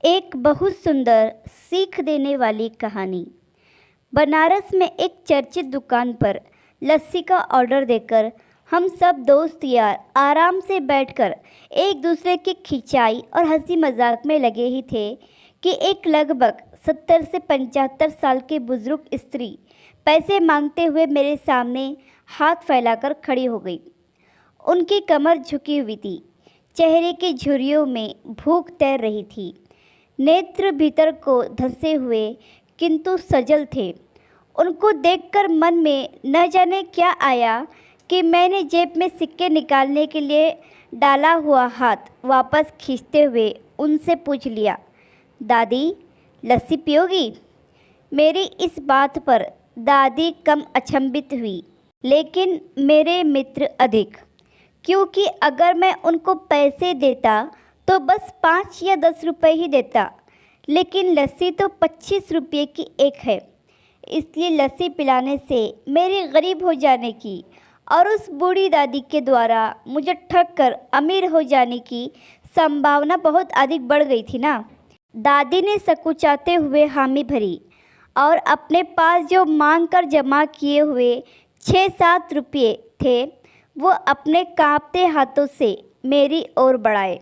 एक बहुत सुंदर सीख देने वाली कहानी। बनारस में एक चर्चित दुकान पर लस्सी का ऑर्डर देकर हम सब दोस्त यार आराम से बैठकर एक दूसरे की खिंचाई और हंसी मजाक में लगे ही थे कि एक लगभग 70 से 75 साल की बुजुर्ग स्त्री पैसे मांगते हुए मेरे सामने हाथ फैलाकर खड़ी हो गई। उनकी कमर झुकी हुई थी, चेहरे की झुर्रियों में भूख तैर रही थी, नेत्र भीतर को धंसे हुए किंतु सजल थे। उनको देखकर मन में न जाने क्या आया कि मैंने जेब में सिक्के निकालने के लिए डाला हुआ हाथ वापस खींचते हुए उनसे पूछ लिया, दादी लस्सी पियोगी? मेरी इस बात पर दादी कम अचंभित हुई, लेकिन मेरे मित्र अधिक, क्योंकि अगर मैं उनको पैसे देता तो बस 5 या 10 रुपए ही देता, लेकिन लस्सी तो 25 रुपये की एक है। इसलिए लस्सी पिलाने से मेरे गरीब हो जाने की और उस बूढ़ी दादी के द्वारा मुझे ठग कर अमीर हो जाने की संभावना बहुत अधिक बढ़ गई थी ना। दादी ने सकुचाते हुए हामी भरी और अपने पास जो मांग कर जमा किए हुए 6-7 रुपये थे वो अपने कांपते हाथों से मेरी ओर बढ़ाए।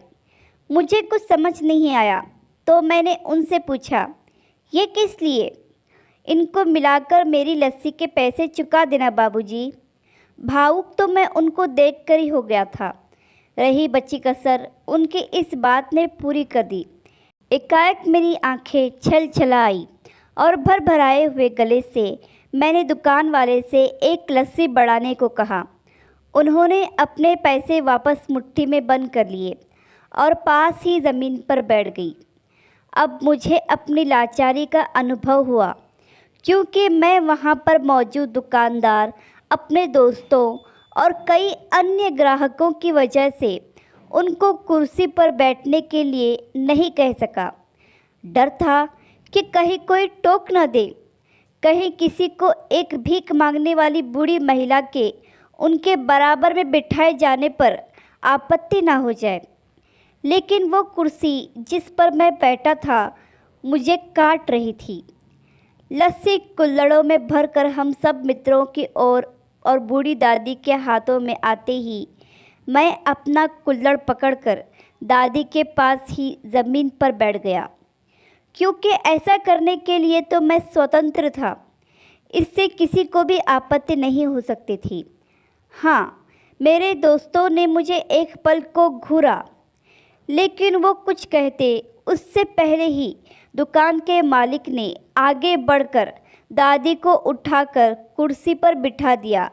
मुझे कुछ समझ नहीं आया तो मैंने उनसे पूछा, ये किस लिए? इनको मिलाकर मेरी लस्सी के पैसे चुका देना बाबूजी। भावुक तो मैं उनको देखकर ही हो गया था। रही बची कसर उनकी इस बात ने पूरी कर दी। एकाएक मेरी आंखें छल छला आई और भर भराए हुए गले से मैंने दुकान वाले से एक लस्सी बढ़ाने को कहा। उन्होंने अपने पैसे वापस मुट्ठी में बंद कर लिए और पास ही ज़मीन पर बैठ गई। अब मुझे अपनी लाचारी का अनुभव हुआ, क्योंकि मैं वहाँ पर मौजूद दुकानदार, अपने दोस्तों और कई अन्य ग्राहकों की वजह से उनको कुर्सी पर बैठने के लिए नहीं कह सका। डर था कि कहीं कोई टोक न दे, कहीं किसी को एक भीख मांगने वाली बूढ़ी महिला के उनके बराबर में बिठाए जाने पर आपत्ति ना हो जाए। लेकिन वो कुर्सी जिस पर मैं बैठा था मुझे काट रही थी। लस्सी कुल्हड़ों में भरकर हम सब मित्रों की ओर और बूढ़ी दादी के हाथों में आते ही मैं अपना कुल्हड़ पकड़कर दादी के पास ही ज़मीन पर बैठ गया, क्योंकि ऐसा करने के लिए तो मैं स्वतंत्र था। इससे किसी को भी आपत्ति नहीं हो सकती थी। हाँ, मेरे दोस्तों ने मुझे एक पल को घूरा, लेकिन वो कुछ कहते उससे पहले ही दुकान के मालिक ने आगे बढ़कर दादी को उठाकर कुर्सी पर बिठा दिया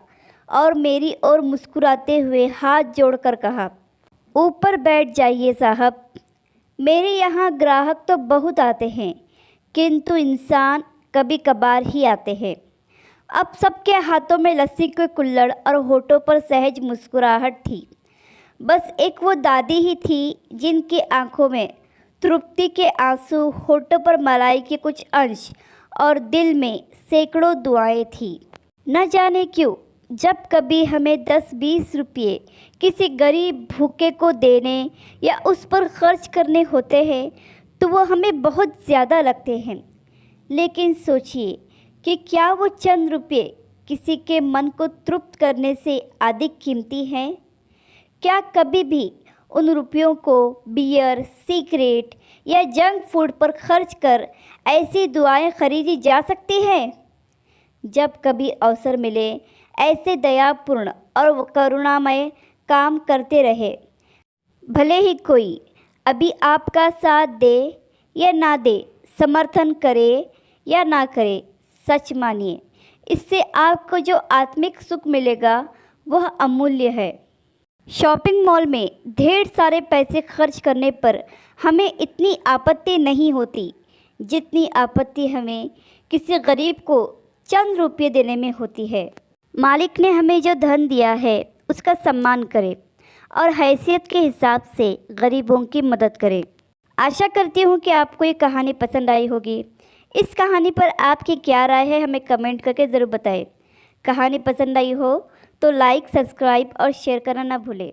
और मेरी ओर मुस्कुराते हुए हाथ जोड़कर कहा, ऊपर बैठ जाइए साहब। मेरे यहाँ ग्राहक तो बहुत आते हैं, किंतु इंसान कभी कभार ही आते हैं। अब सबके हाथों में लस्सी के कुल्हड़ और होठों पर सहज मुस्कुराहट थी। बस एक वो दादी ही थी जिनकी आंखों में तृप्ति के आंसू, होठों पर मलाई के कुछ अंश और दिल में सैकड़ों दुआएं थी। न जाने क्यों जब कभी हमें 10-20 रुपये किसी गरीब भूखे को देने या उस पर खर्च करने होते हैं तो वो हमें बहुत ज़्यादा लगते हैं। लेकिन सोचिए कि क्या वो चंद रुपये किसी के मन को तृप्त करने से अधिक कीमती हैं? क्या कभी भी उन रुपयों को बियर, सिगरेट या जंक फूड पर खर्च कर ऐसी दुआएं खरीदी जा सकती हैं? जब कभी अवसर मिले ऐसे दयापूर्ण और करुणामय काम करते रहे। भले ही कोई अभी आपका साथ दे या ना दे, समर्थन करे या ना करे, सच मानिए इससे आपको जो आत्मिक सुख मिलेगा वह अमूल्य है। शॉपिंग मॉल में ढेर सारे पैसे खर्च करने पर हमें इतनी आपत्ति नहीं होती जितनी आपत्ति हमें किसी गरीब को चंद रुपये देने में होती है। मालिक ने हमें जो धन दिया है उसका सम्मान करें और हैसियत के हिसाब से गरीबों की मदद करें। आशा करती हूँ कि आपको ये कहानी पसंद आई होगी। इस कहानी पर आपकी क्या राय है हमें कमेंट करके ज़रूर बताएं। कहानी पसंद आई हो तो लाइक, सब्सक्राइब और शेयर करना ना भूलें।